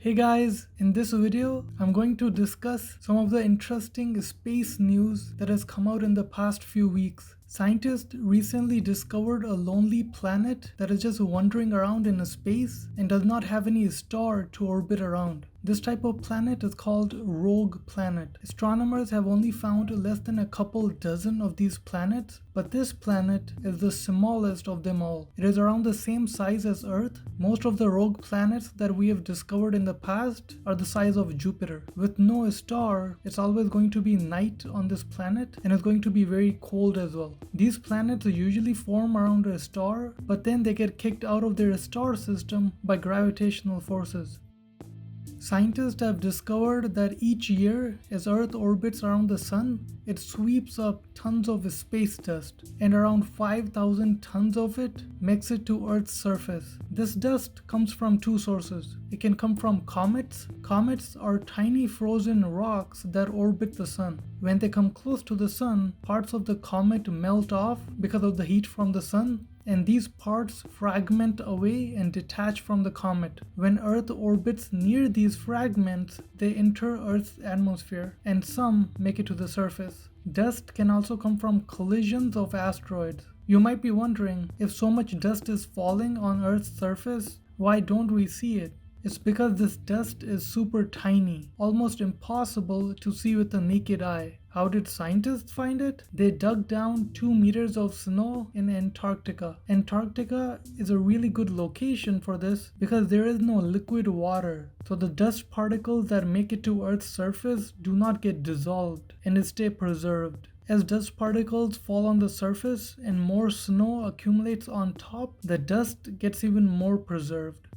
Hey guys, in this video, I'm going to discuss some of the interesting space news that has come out in the past few weeks. Scientists recently discovered a lonely planet that is just wandering around in space and does not have any star to orbit around. This type of planet is called rogue planet. Astronomers have only found less than a couple dozen of these planets, but this planet is the smallest of them all. It is around the same size as Earth. Most of the rogue planets that we have discovered in the past are the size of Jupiter. With no star, it's always going to be night on this planet and it's going to be very cold as well. These planets usually form around a star, but then they get kicked out of their star system by gravitational forces. Scientists have discovered that each year, as Earth orbits around the Sun, it sweeps up tons of space dust, and around 5,000 tons of it makes it to Earth's surface. This dust comes from two sources. It can come from comets. Comets are tiny frozen rocks that orbit the Sun. When they come close to the Sun, parts of the comet melt off because of the heat from the Sun, and these parts fragment away and detach from the comet. When Earth orbits near these fragments, they enter Earth's atmosphere, and some make it to the surface. Dust can also come from collisions of asteroids. You might be wondering, if so much dust is falling on Earth's surface, why don't we see it? It's because this dust is super tiny, almost impossible to see with the naked eye. How did scientists find it? They dug down 2 meters of snow in Antarctica. Antarctica is a really good location for this because there is no liquid water. So the dust particles that make it to Earth's surface do not get dissolved and stay preserved. As dust particles fall on the surface and more snow accumulates on top, the dust gets even more preserved.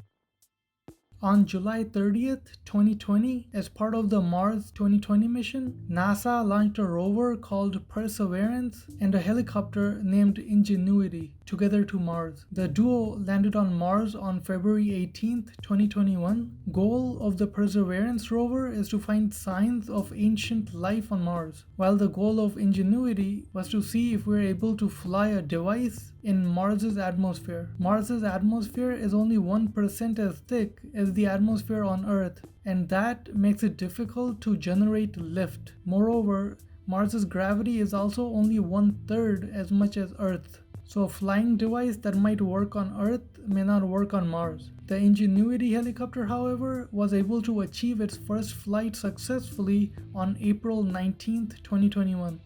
On July 30th, 2020, as part of the Mars 2020 mission, NASA launched a rover called Perseverance and a helicopter named Ingenuity together to Mars. The duo landed on Mars on February 18th, 2021. Goal of the Perseverance rover is to find signs of ancient life on Mars, while the goal of Ingenuity was to see if we're able to fly a device in Mars's atmosphere. Mars's atmosphere is only 1% as thick as the atmosphere on Earth, and that makes it difficult to generate lift. Moreover, Mars's gravity is also only 1/3 as much as Earth. So a flying device that might work on Earth may not work on Mars. The Ingenuity helicopter, however, was able to achieve its first flight successfully on April 19th, 2021.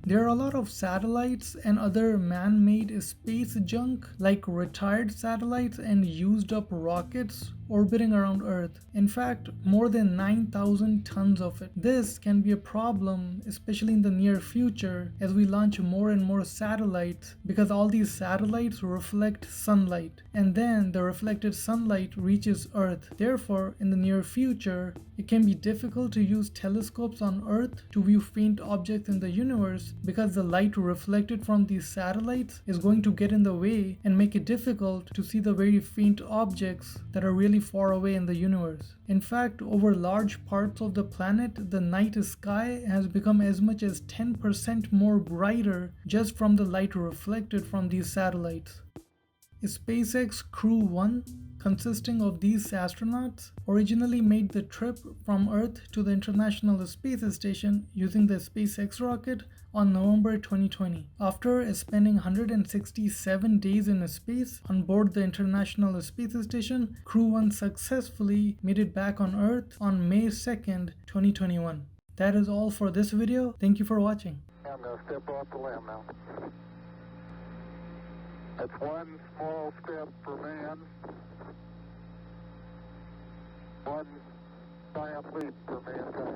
There are a lot of satellites and other man-made space junk like retired satellites and used up rockets orbiting around Earth. In fact, more than 9,000 tons of it. This can be a problem, especially in the near future, as we launch more and more satellites, because all these satellites reflect sunlight, and then the reflected sunlight reaches Earth. Therefore, in the near future, it can be difficult to use telescopes on Earth to view faint objects in the universe because the light reflected from these satellites is going to get in the way and make it difficult to see the very faint objects that are really far away in the universe. In fact, over large parts of the planet, the night sky has become as much as 10% more brighter just from the light reflected from these satellites. SpaceX Crew-1, consisting of these astronauts, originally made the trip from Earth to the International Space Station using the SpaceX rocket on November 2020. After spending 167 days in space on board the International Space Station, Crew-1 successfully made it back on Earth on May 2nd, 2021. That is all for this video. Thank you for watching. I'm going to step off the limb now. That's one small step for man, one giant leap for mankind.